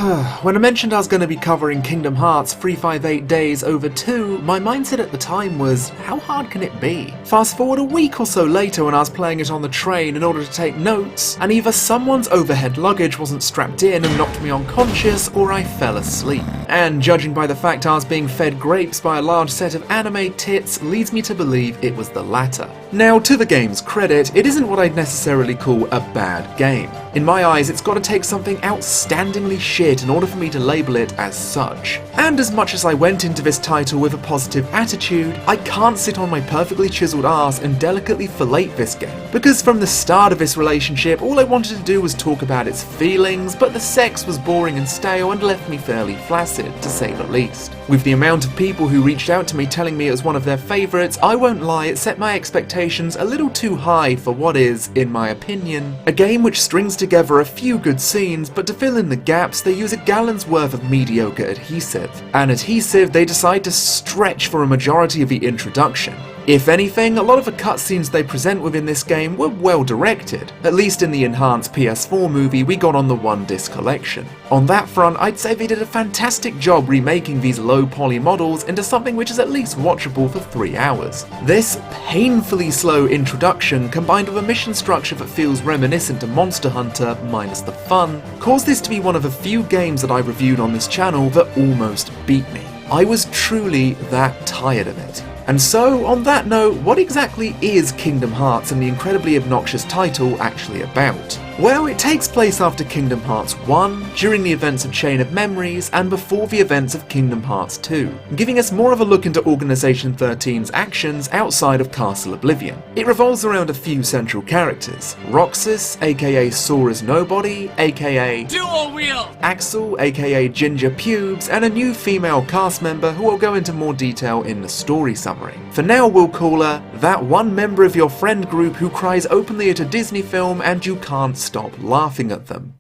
When I mentioned I was going to be covering Kingdom Hearts 358 days over 2, my mindset at the time was, how hard can it be? Fast forward a week or so later when I was playing it on the train in order to take notes, and either someone's overhead luggage wasn't strapped in and knocked me unconscious, or I fell asleep. And judging by the fact I was being fed grapes by a large set of anime tits leads me to believe it was the latter. Now, to the game's credit, it isn't what I'd necessarily call a bad game. In my eyes, it's got to take something outstandingly shit in order for me to label it as such. And as much as I went into this title with a positive attitude, I can't sit on my perfectly chiseled ass and delicately fillet this game. Because from the start of this relationship, all I wanted to do was talk about its feelings, but the sex was boring and stale and left me fairly flaccid, to say the least. With the amount of people who reached out to me telling me it was one of their favourites, I won't lie, it set my expectations a little too high for what is, in my opinion, a game which strings together a few good scenes, but to fill in the gaps they use a gallon's worth of mediocre adhesive. An adhesive they decide to stretch for a majority of the introduction. If anything, a lot of the cutscenes they present within this game were well directed, at least in the enhanced PS4 movie we got on the one-disc collection. On that front, I'd say they did a fantastic job remaking these low-poly models into something which is at least watchable for 3 hours. This painfully slow introduction, combined with a mission structure that feels reminiscent to Monster Hunter minus the fun, caused this to be one of the few games that I reviewed on this channel that almost beat me. I was truly that tired of it. And so, on that note, what exactly is Kingdom Hearts and the incredibly obnoxious title actually about? Well, it takes place after Kingdom Hearts 1, during the events of Chain of Memories, and before the events of Kingdom Hearts 2, giving us more of a look into Organization 13's actions outside of Castle Oblivion. It revolves around a few central characters: Roxas, aka Sora's Nobody, aka Dual Wheel, Axel, aka Ginger Pubes, and a new female cast member who will go into more detail in the story summary. For now, we'll call her that one member of your friend group who cries openly at a Disney film and you can't stop laughing at them.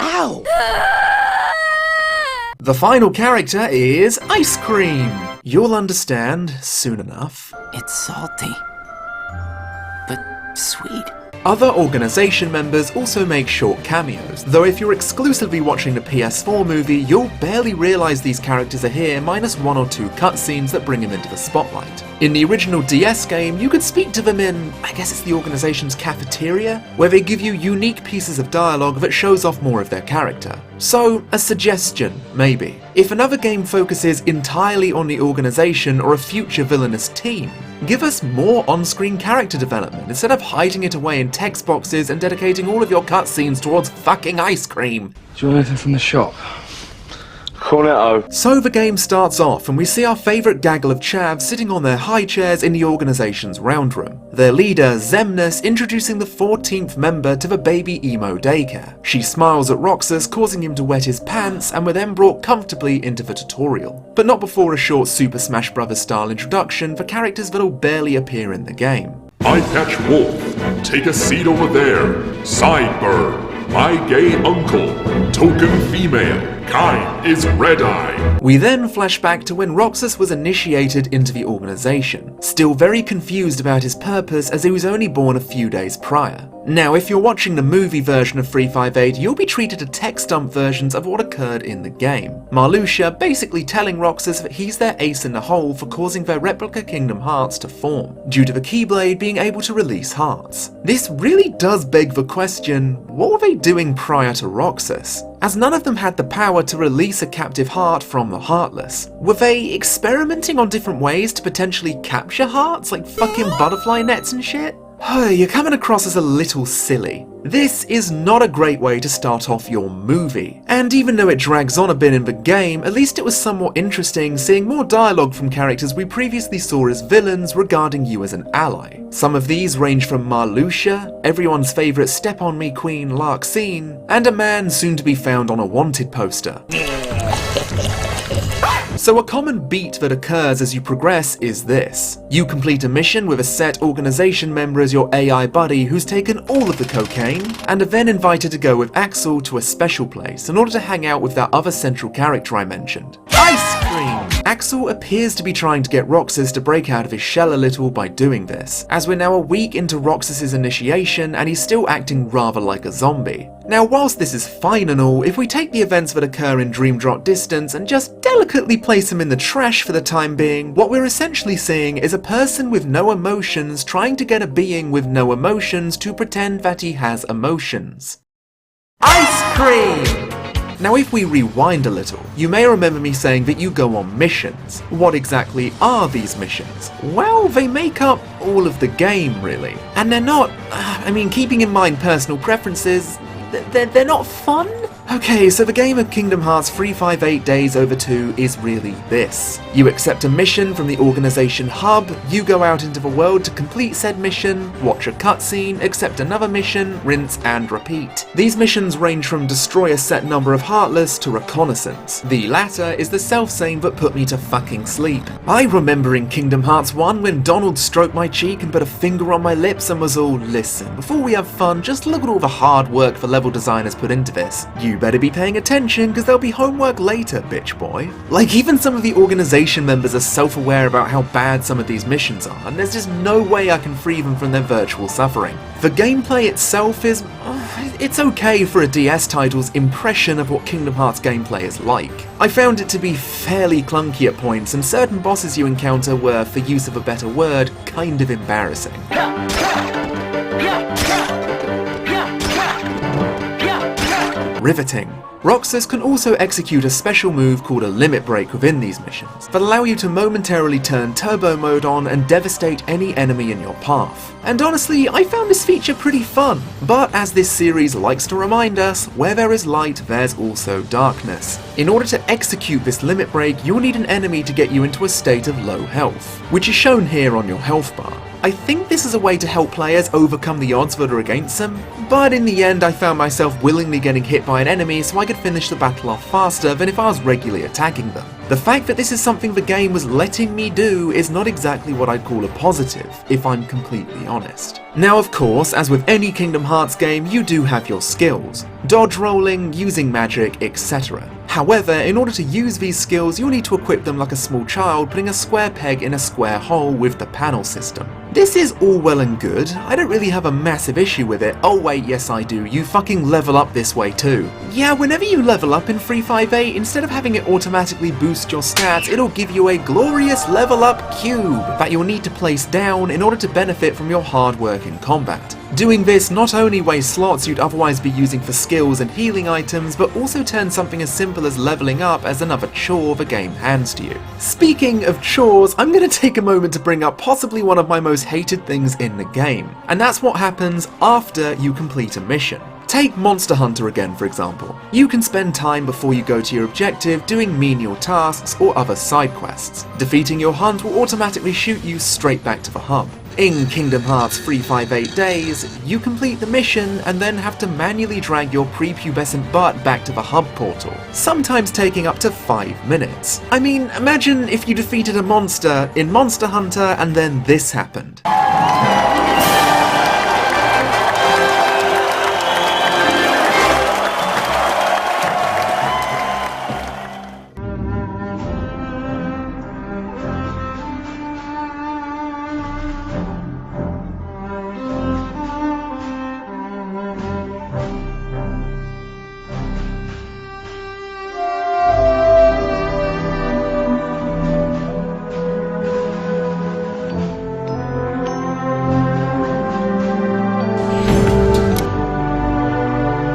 Ow! The final character is Ice Cream. You'll understand soon enough. It's salty, but sweet. Other organization members also make short cameos, though if you're exclusively watching the PS4 movie, you'll barely realise these characters are here minus 1 or 2 cutscenes that bring them into the spotlight. In the original DS game, you could speak to them in, I guess it's the organization's cafeteria, where they give you unique pieces of dialogue that shows off more of their character. So, a suggestion, maybe. If another game focuses entirely on the organization or a future villainous team, give us more on-screen character development instead of hiding it away in text boxes and dedicating all of your cutscenes towards fucking ice cream. Do you want anything from the shop? So the game starts off and we see our favourite gaggle of chavs sitting on their high chairs in the organisation's round room. Their leader, Xemnas, introducing the 14th member to the baby emo daycare. She smiles at Roxas, causing him to wet his pants, and we're then brought comfortably into the tutorial. But not before a short Super Smash Bros. Style introduction for characters that'll barely appear in the game. I catch Wolf. Take a seat over there. Sideburn. My gay uncle. Token female. Kind is Red Eye. We then flash back to when Roxas was initiated into the organization, still very confused about his purpose as he was only born a few days prior. Now, if you're watching the movie version of 358, you'll be treated to text dump versions of what occurred in the game. Marluxia basically telling Roxas that he's their ace in the hole for causing their replica Kingdom Hearts to form, due to the Keyblade being able to release hearts. This really does beg the question, what were they doing prior to Roxas? As none of them had the power to release a captive heart from the Heartless. Were they experimenting on different ways to potentially capture hearts, like fucking butterfly nets and shit? You're coming across as a little silly. This is not a great way to start off your movie. And even though it drags on a bit in the game, at least it was somewhat interesting seeing more dialogue from characters we previously saw as villains regarding you as an ally. Some of these range from Marluxia, everyone's favourite step-on-me queen Larxene, and a man soon to be found on a wanted poster. So a common beat that occurs as you progress is this. You complete a mission with a set organization member as your AI buddy who's taken all of the cocaine, and are then invited to go with Axel to a special place in order to hang out with that other central character I mentioned. Ice Cream! Axel appears to be trying to get Roxas to break out of his shell a little by doing this, as we're now a week into Roxas's initiation and he's still acting rather like a zombie. Now, whilst this is fine and all, if we take the events that occur in Dream Drop Distance and just delicately place them in the trash for the time being, what we're essentially seeing is a person with no emotions trying to get a being with no emotions to pretend that he has emotions. Ice cream! Now, if we rewind a little, you may remember me saying that you go on missions. What exactly are these missions? Well, they make up all of the game, really. And they're not, keeping in mind personal preferences, they're not fun? Okay, so the game of Kingdom Hearts 358 Days Over 2 is really this. You accept a mission from the organization hub, you go out into the world to complete said mission, watch a cutscene, accept another mission, rinse and repeat. These missions range from destroy a set number of Heartless to reconnaissance. The latter is the self-same that put me to fucking sleep. I remember in Kingdom Hearts 1 when Donald stroked my cheek and put a finger on my lips and was all, listen, before we have fun, just look at all the hard work the level designers put into this. You better be paying attention because there'll be homework later, bitch boy. Like, even some of the organization members are self-aware about how bad some of these missions are, and there's just no way I can free them from their virtual suffering. The gameplay itself is... it's okay for a DS title's impression of what Kingdom Hearts gameplay is like. I found it to be fairly clunky at points, and certain bosses you encounter were, for use of a better word, kind of embarrassing. Riveting. Roxas can also execute a special move called a limit break within these missions that allow you to momentarily turn turbo mode on and devastate any enemy in your path. And honestly, I found this feature pretty fun, but as this series likes to remind us, where there is light, there's also darkness. In order to execute this limit break, you'll need an enemy to get you into a state of low health, which is shown here on your health bar. I think this is a way to help players overcome the odds that are against them, but in the end I found myself willingly getting hit by an enemy so I could finish the battle off faster than if I was regularly attacking them. The fact that this is something the game was letting me do is not exactly what I'd call a positive, if I'm completely honest. Now, of course, as with any Kingdom Hearts game, you do have your skills. Dodge rolling, using magic, etc. However, in order to use these skills, you'll need to equip them like a small child putting a square peg in a square hole with the panel system. This is all well and good, I don't really have a massive issue with it. Oh wait, yes I do, you fucking level up this way too. Yeah, whenever you level up in 358, instead of having it automatically boost your stats, it'll give you a glorious level up cube that you'll need to place down in order to benefit from your hard work in combat. Doing this not only wastes slots you'd otherwise be using for skills and healing items, but also turns something as simple as leveling up as another chore the game hands to you. Speaking of chores, I'm going to take a moment to bring up possibly one of my most hated things in the game, and that's what happens after you complete a mission. Take Monster Hunter again, for example. You can spend time before you go to your objective doing menial tasks or other side quests. Defeating your hunt will automatically shoot you straight back to the hub. In Kingdom Hearts 358 Days, you complete the mission and then have to manually drag your prepubescent butt back to the hub portal, sometimes taking up to 5 minutes. I mean, imagine if you defeated a monster in Monster Hunter and then this happened.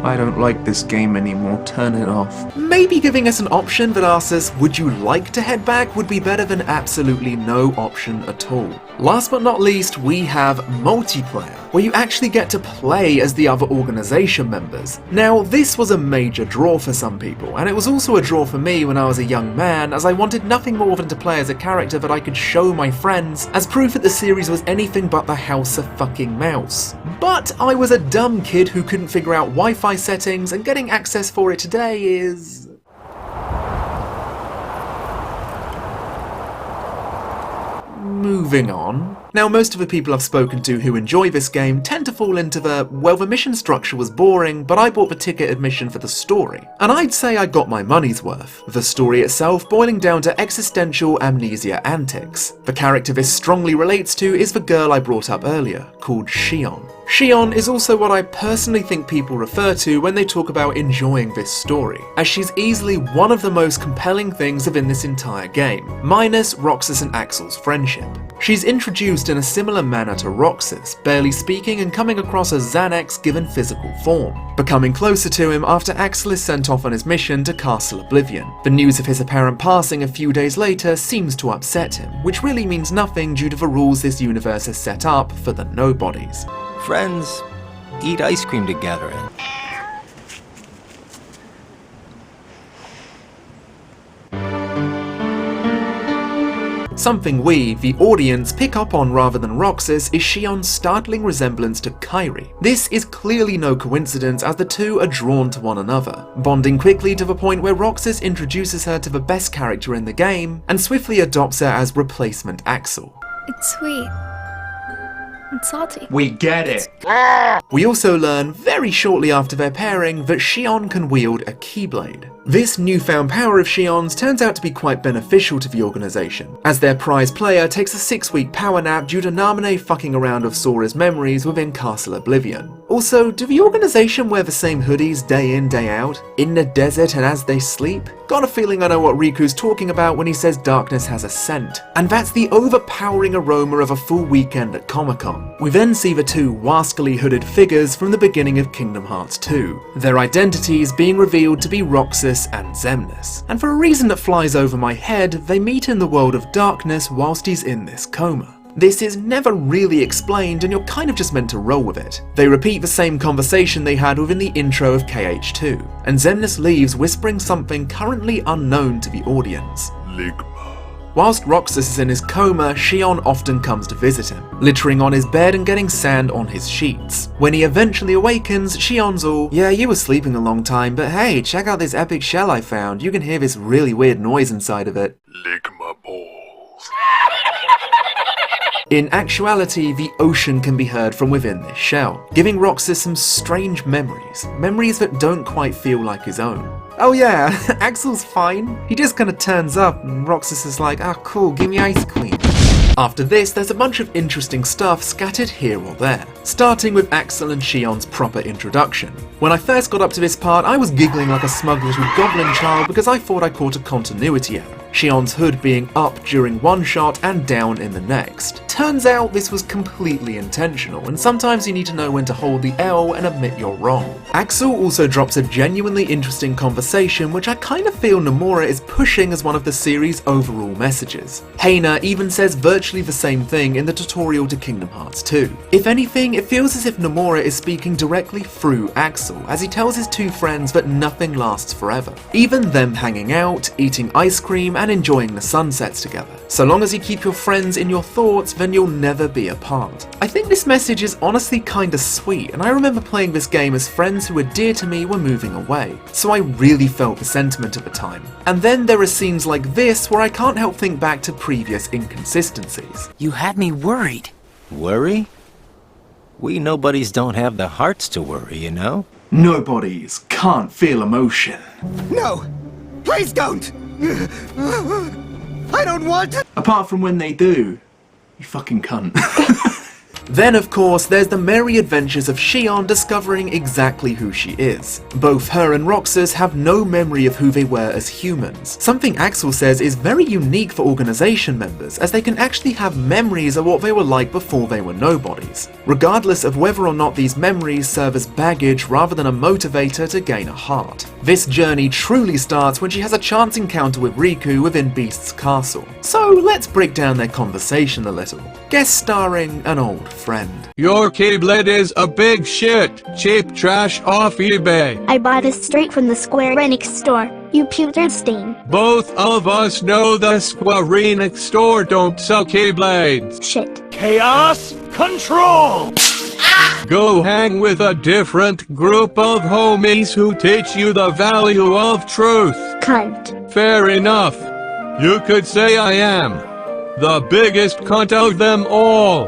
I don't like this game anymore, turn it off. Maybe giving us an option that asks us, would you like to head back, would be better than absolutely no option at all. Last but not least, we have multiplayer, where you actually get to play as the other organisation members. Now, this was a major draw for some people, and it was also a draw for me when I was a young man, as I wanted nothing more than to play as a character that I could show my friends, as proof that the series was anything but the house of fucking mouse. But I was a dumb kid who couldn't figure out Wi-Fi settings, and getting access for it today is... Moving on. Now, most of the people I've spoken to who enjoy this game tend to fall into the, well, the mission structure was boring, but I bought the ticket admission for the story. And I'd say I got my money's worth. The story itself boiling down to existential amnesia antics. The character this strongly relates to is the girl I brought up earlier, called Xion. Xion is also what I personally think people refer to when they talk about enjoying this story, as she's easily one of the most compelling things within this entire game, minus Roxas and Axel's friendship. She's introduced in a similar manner to Roxas, barely speaking and coming across as Xanax given physical form, becoming closer to him after Axel is sent off on his mission to Castle Oblivion. The news of his apparent passing a few days later seems to upset him, which really means nothing due to the rules this universe has set up for the nobodies. Friends eat ice cream together and... Something we, the audience, pick up on rather than Roxas is Xion's startling resemblance to Kairi. This is clearly no coincidence as the two are drawn to one another, bonding quickly to the point where Roxas introduces her to the best character in the game and swiftly adopts her as replacement Axel. It's sweet. It's salty. We get it. We also learn very shortly after their pairing that Xion can wield a Keyblade. This newfound power of Xion's turns out to be quite beneficial to the organisation, as their prize player takes a 6-week power nap due to Namine fucking around with Sora's memories within Castle Oblivion. Also, do the organisation wear the same hoodies day in, day out, in the desert and as they sleep? Got a feeling I know what Riku's talking about when he says darkness has a scent, and that's the overpowering aroma of a full weekend at Comic-Con. We then see the two wascally hooded figures from the beginning of Kingdom Hearts 2, their identities being revealed to be Roxas and Xemnas. And for a reason that flies over my head, they meet in the world of darkness whilst he's in this coma. This is never really explained and you're kind of just meant to roll with it. They repeat the same conversation they had within the intro of KH2, and Xemnas leaves whispering something currently unknown to the audience. Ligma. Whilst Roxas is in his coma, Xion often comes to visit him, littering on his bed and getting sand on his sheets. When he eventually awakens, Xion's all, "Yeah, you were sleeping a long time, but hey, check out this epic shell I found. You can hear this really weird noise inside of it." Ligma balls. In actuality, the ocean can be heard from within this shell, giving Roxas some strange memories that don't quite feel like his own. Oh yeah, Axel's fine. He just kinda turns up and Roxas is like, "Ah, cool, give me ice cream." After this, there's a bunch of interesting stuff scattered here or there, starting with Axel and Xion's proper introduction. When I first got up to this part, I was giggling like a smug little goblin child because I thought I caught a continuity error. Xion's hood being up during one shot and down in the next. Turns out this was completely intentional, and sometimes you need to know when to hold the L and admit you're wrong. Axel also drops a genuinely interesting conversation which I kind of feel Nomura is pushing as one of the series' overall messages. Heina even says virtually the same thing in the tutorial to Kingdom Hearts 2. If anything, it feels as if Nomura is speaking directly through Axel as he tells his two friends that nothing lasts forever. Even them hanging out, eating ice cream and enjoying the sunsets together. So long as you keep your friends in your thoughts, then you'll never be apart. I think this message is honestly kinda sweet, and I remember playing this game as friends who were dear to me were moving away, so I really felt the sentiment at the time. And then there are scenes like this where I can't help think back to previous inconsistencies. You had me worried. Worry? We nobodies don't have the hearts to worry, you know? Nobodies can't feel emotion. No! Please don't! I don't want to! Apart from when they do. You fucking cunt. Then, of course, there's the merry adventures of Xion discovering exactly who she is. Both her and Roxas have no memory of who they were as humans, something Axel says is very unique for organization members, as they can actually have memories of what they were like before they were nobodies, regardless of whether or not these memories serve as baggage rather than a motivator to gain a heart. This journey truly starts when she has a chance encounter with Riku within Beast's castle. So let's break down their conversation a little, guest starring an old friend. Your Keyblade is a big shit. Cheap trash off eBay. I bought it straight from the Square Enix store. You putrid stain. Both of us know the Square Enix store don't sell Keyblades. Shit. Chaos Control! Go hang with a different group of homies who teach you the value of truth. Cunt. Fair enough. You could say I am. the biggest cunt of them all.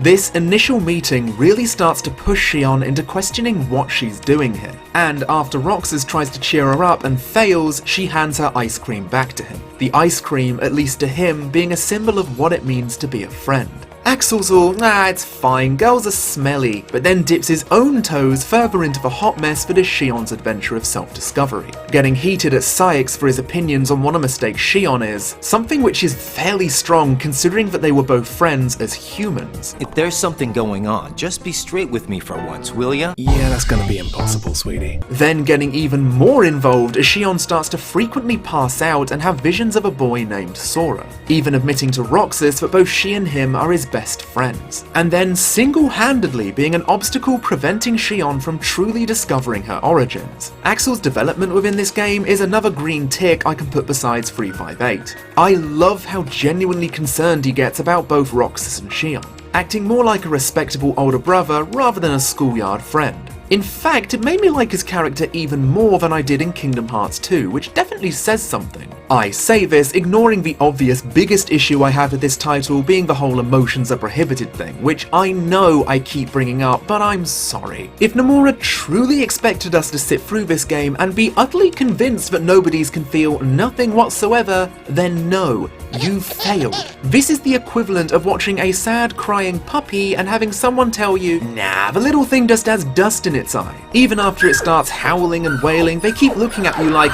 This initial meeting really starts to push Xion into questioning what she's doing here, and after Roxas tries to cheer her up and fails, she hands her ice cream back to him. The ice cream, at least to him, being a symbol of what it means to be a friend. Axel's all, nah, it's fine, girls are smelly, but then dips his own toes further into the hot mess that is Xion's adventure of self-discovery, getting heated at Cyax for his opinions on what a mistake Xion is, something which is fairly strong considering that they were both friends as humans. If there's something going on, just be straight with me for once, will ya? Yeah, that's gonna be impossible, sweetie. Then getting even more involved as Xion starts to frequently pass out and have visions of a boy named Sora, even admitting to Roxas that both she and him are his best friends, and then single-handedly being an obstacle preventing Xion from truly discovering her origins. Axel's development within this game is another green tick I can put besides 358. I love how genuinely concerned he gets about both Roxas and Xion, acting more like a respectable older brother rather than a schoolyard friend. In fact, it made me like his character even more than I did in Kingdom Hearts 2, which definitely says something. I say this ignoring the obvious biggest issue I have with this title being the whole emotions are prohibited thing, which I know I keep bringing up, but I'm sorry. If Nomura truly expected us to sit through this game and be utterly convinced that nobodies can feel nothing whatsoever, then no, you failed. This is the equivalent of watching a sad crying puppy and having someone tell you, nah, the little thing just has dust in its eye. Even after it starts howling and wailing, they keep looking at you like,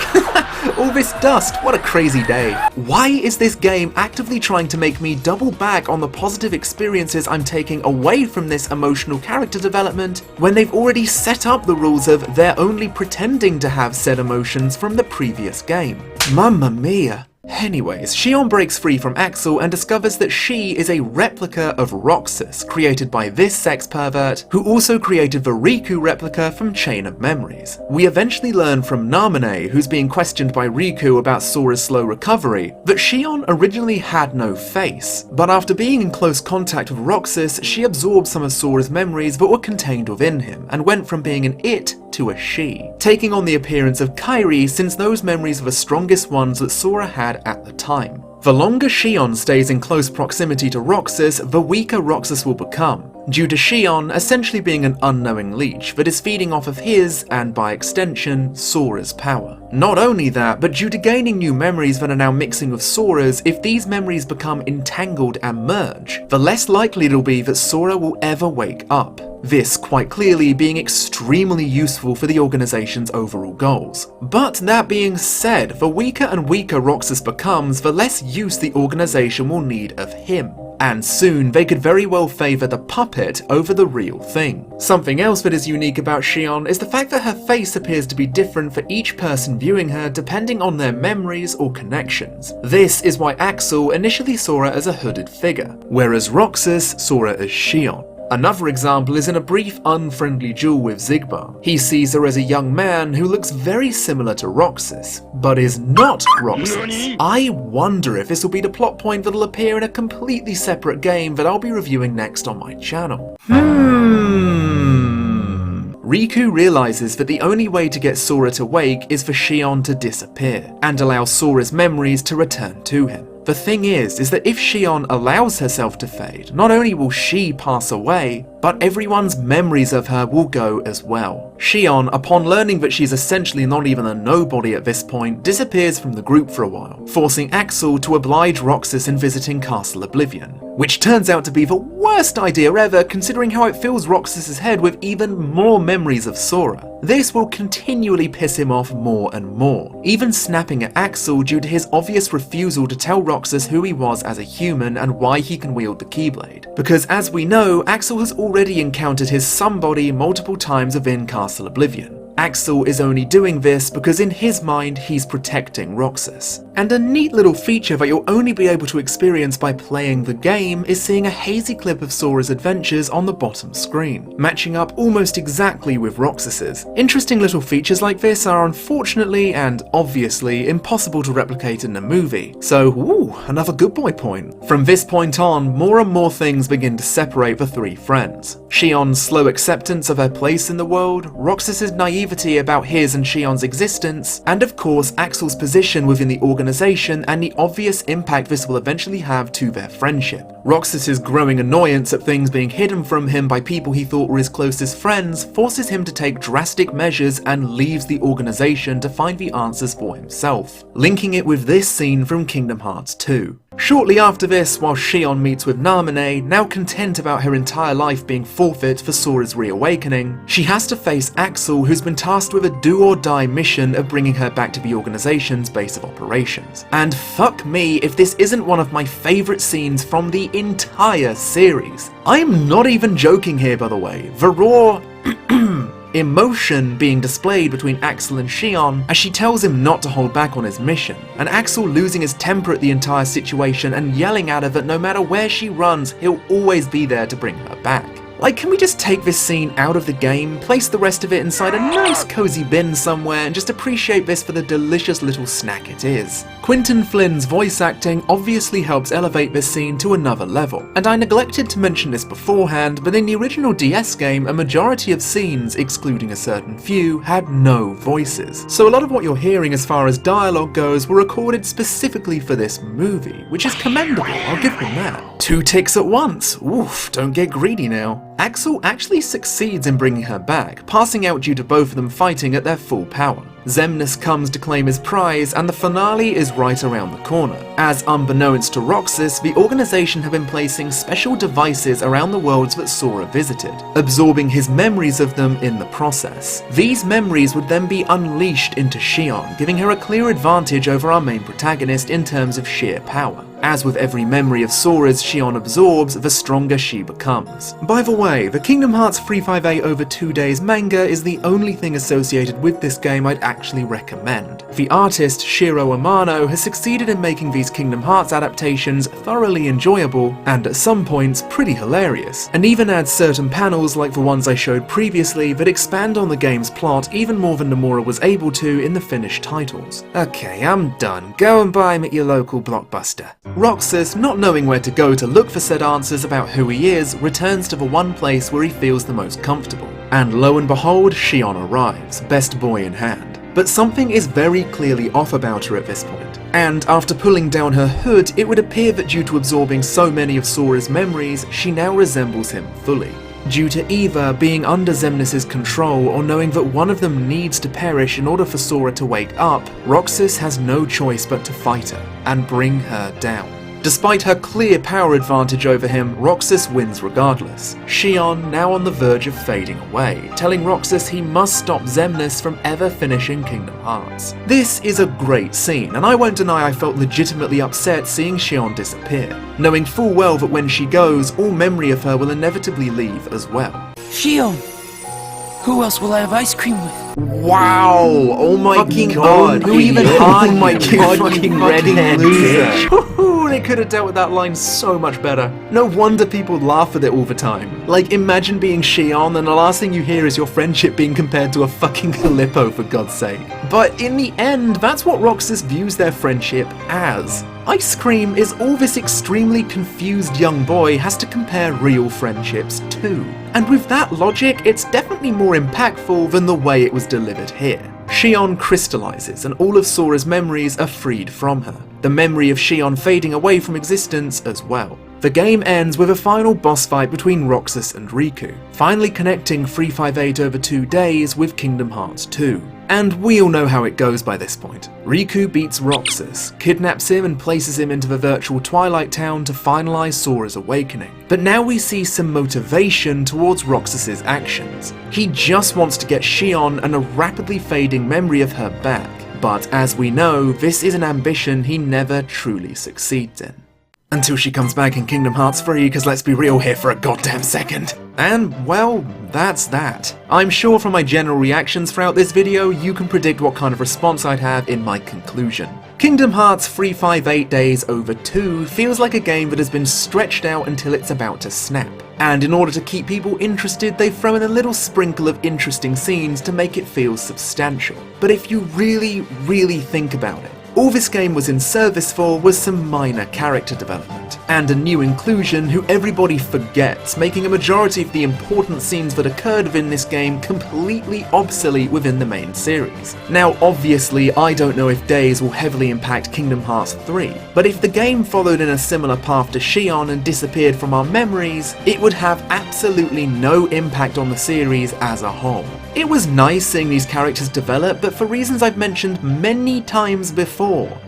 all this dust, what a crazy day. Why is this game actively trying to make me double back on the positive experiences I'm taking away from this emotional character development when they've already set up the rules of they're only pretending to have said emotions from the previous game? Mamma mia. Anyways, Xion breaks free from Axel and discovers that she is a replica of Roxas, created by this sex pervert, who also created the Riku replica from Chain of Memories. We eventually learn from Namine, who's being questioned by Riku about Sora's slow recovery, that Xion originally had no face, but after being in close contact with Roxas, she absorbed some of Sora's memories that were contained within him, and went from being an it to a she, taking on the appearance of Kairi since those memories are the strongest ones that Sora had at the time. The longer Xion stays in close proximity to Roxas, the weaker Roxas will become, due to Xion essentially being an unknowing leech that is feeding off of his, and by extension, Sora's power. Not only that, but due to gaining new memories that are now mixing with Sora's, if these memories become entangled and merge, the less likely it'll be that Sora will ever wake up. This quite clearly being extremely useful for the organization's overall goals. But that being said, the weaker and weaker Roxas becomes, the less use the organization will need of him. And soon they could very well favour the puppet over the real thing. Something else that is unique about Xion is the fact that her face appears to be different for each person viewing her depending on their memories or connections. This is why Axel initially saw her as a hooded figure, whereas Roxas saw her as Xion. Another example is in a brief unfriendly duel with Xigbar. He sees her as a young man who looks very similar to Roxas, but is not Roxas. I wonder if this will be the plot point that'll appear in a completely separate game that I'll be reviewing next on my channel. Riku realizes that the only way to get Sora to wake is for Xion to disappear, and allow Sora's memories to return to him. The thing is that if Xion allows herself to fade, not only will she pass away, but everyone's memories of her will go as well. Xion, upon learning that she's essentially not even a nobody at this point, disappears from the group for a while, forcing Axel to oblige Roxas in visiting Castle Oblivion, which turns out to be the worst idea ever considering how it fills Roxas's head with even more memories of Sora. This will continually piss him off more and more, even snapping at Axel due to his obvious refusal to tell Roxas who he was as a human and why he can wield the Keyblade. Because as we know, Axel has already encountered his somebody multiple times within Castle Oblivion. Axel is only doing this because in his mind he's protecting Roxas. And a neat little feature that you'll only be able to experience by playing the game is seeing a hazy clip of Sora's adventures on the bottom screen, matching up almost exactly with Roxas's. Interesting little features like this are unfortunately and obviously impossible to replicate in a movie, so another good boy point. From this point on, more and more things begin to separate the three friends. Xion's slow acceptance of her place in the world, Roxas's naivety naivety about his and Xion's existence, and of course Axel's position within the organization and the obvious impact this will eventually have to their friendship. Roxas's growing annoyance at things being hidden from him by people he thought were his closest friends forces him to take drastic measures and leaves the organization to find the answers for himself, linking it with this scene from Kingdom Hearts 2. Shortly after this, while Xion meets with Namine, now content about her entire life being forfeit for Sora's reawakening, she has to face Axel, who's been tasked with a do-or-die mission of bringing her back to the organization's base of operations. And fuck me if this isn't one of my favourite scenes from the entire series. I'm not even joking here, by the way. The raw emotion being displayed between Axel and Xion as she tells him not to hold back on his mission, and Axel losing his temper at the entire situation and yelling at her that no matter where she runs, he'll always be there to bring her back. Like, can we just take this scene out of the game, place the rest of it inside a nice cozy bin somewhere, and just appreciate this for the delicious little snack it is? Quentin Flynn's voice acting obviously helps elevate this scene to another level, and I neglected to mention this beforehand, but in the original DS game, a majority of scenes, excluding a certain few, had no voices. So a lot of what you're hearing as far as dialogue goes were recorded specifically for this movie, which is commendable, I'll give them that. 2 ticks at once, oof, don't get greedy now. Axel actually succeeds in bringing her back, passing out due to both of them fighting at their full power. Xemnas comes to claim his prize, and the finale is right around the corner, as unbeknownst to Roxas, the organization have been placing special devices around the worlds that Sora visited, absorbing his memories of them in the process. These memories would then be unleashed into Xion, giving her a clear advantage over our main protagonist in terms of sheer power. As with every memory of Sora's Xion absorbs, the stronger she becomes. By the way, the Kingdom Hearts 358 over 2 days manga is the only thing associated with this game I'd actually recommend. The artist Shiro Amano has succeeded in making these Kingdom Hearts adaptations thoroughly enjoyable and at some points pretty hilarious, and even adds certain panels like the ones I showed previously that expand on the game's plot even more than Nomura was able to in the finished titles. Okay, I'm done. Go and buy him at your local Blockbuster. Roxas, not knowing where to go to look for said answers about who he is, returns to the one place where he feels the most comfortable. And lo and behold, Xion arrives, best boy in hand. But something is very clearly off about her at this point. And after pulling down her hood, it would appear that due to absorbing so many of Sora's memories, she now resembles him fully. Due to either being under Xemnas' control or knowing that one of them needs to perish in order for Sora to wake up, Roxas has no choice but to fight her and bring her down. Despite her clear power advantage over him, Roxas wins regardless. Xion now on the verge of fading away, telling Roxas he must stop Xemnas from ever finishing Kingdom Hearts. This is a great scene, and I won't deny I felt legitimately upset seeing Xion disappear, knowing full well that when she goes, all memory of her will inevitably leave as well. Xion! Who else will I have ice cream with? Wow! Oh my god! Who even are you? Oh my god, you ready loser! They could have dealt with that line so much better. No wonder people laugh at it all the time. Like, imagine being Xion and the last thing you hear is your friendship being compared to a fucking Calippo, for God's sake. But in the end, that's what Roxas views their friendship as. Ice cream is all this extremely confused young boy has to compare real friendships to. And with that logic, it's definitely more impactful than the way it was delivered here. Xion crystallizes and all of Sora's memories are freed from her, the memory of Xion fading away from existence as well. The game ends with a final boss fight between Roxas and Riku, finally connecting 358 over 2 days with Kingdom Hearts 2. And we all know how it goes by this point. Riku beats Roxas, kidnaps him and places him into the virtual Twilight Town to finalize Sora's awakening. But now we see some motivation towards Roxas's actions. He just wants to get Xion and a rapidly fading memory of her back. But as we know, this is an ambition he never truly succeeds in. Until she comes back in Kingdom Hearts 3, because let's be real here for a goddamn second. And, well, that's that. I'm sure from my general reactions throughout this video, you can predict what kind of response I'd have in my conclusion. Kingdom Hearts 358 Days over 2 feels like a game that has been stretched out until it's about to snap. And in order to keep people interested, they've thrown in a little sprinkle of interesting scenes to make it feel substantial. But if you really think about it, All this game was in service for was some minor character development, and a new inclusion who everybody forgets, making a majority of the important scenes that occurred within this game completely obsolete within the main series. Now obviously I don't know if Days will heavily impact Kingdom Hearts 3, but if the game followed in a similar path to Xion and disappeared from our memories, it would have absolutely no impact on the series as a whole. It was nice seeing these characters develop, but for reasons I've mentioned many times before,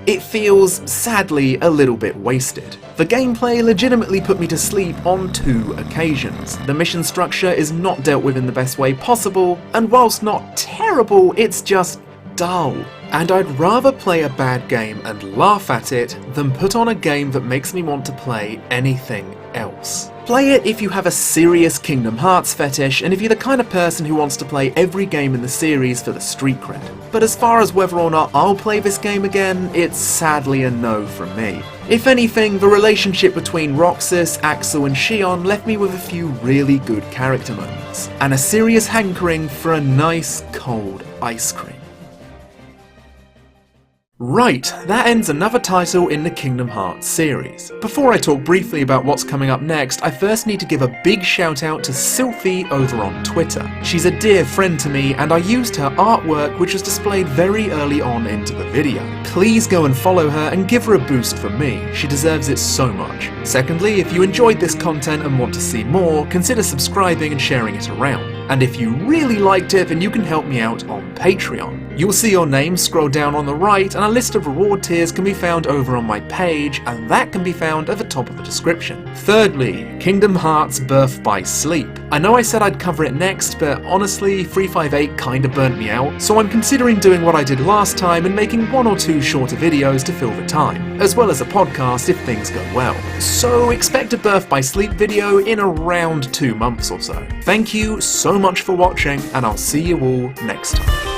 it feels, sadly, a little bit wasted. The gameplay legitimately put me to sleep on 2 occasions. The mission structure is not dealt with in the best way possible, and whilst not terrible, it's just dull. And I'd rather play a bad game and laugh at it than put on a game that makes me want to play anything else. Play it if you have a serious Kingdom Hearts fetish and if you're the kind of person who wants to play every game in the series for the street cred. But as far as whether or not I'll play this game again, it's sadly a no from me. If anything, the relationship between Roxas, Axel and Xion left me with a few really good character moments, and a serious hankering for a nice cold ice cream. Right, that ends another title in the Kingdom Hearts series. Before I talk briefly about what's coming up next, I first need to give a big shout out to Sylphie over on Twitter. She's a dear friend to me and I used her artwork which was displayed very early on into the video. Please go and follow her and give her a boost from me, she deserves it so much. Secondly, if you enjoyed this content and want to see more, consider subscribing and sharing it around. And if you really liked it, then you can help me out on Patreon. You'll see your name scroll down on the right, and a list of reward tiers can be found over on my page, and that can be found at the top of the description. Thirdly, Kingdom Hearts Birth by Sleep. I know I said I'd cover it next, but honestly, 358 kinda burnt me out, so I'm considering doing what I did last time and making 1 or 2 shorter videos to fill the time, as well as a podcast if things go well. So expect a Birth by Sleep video in around 2 months or so. Thank you so much for watching, and I'll see you all next time.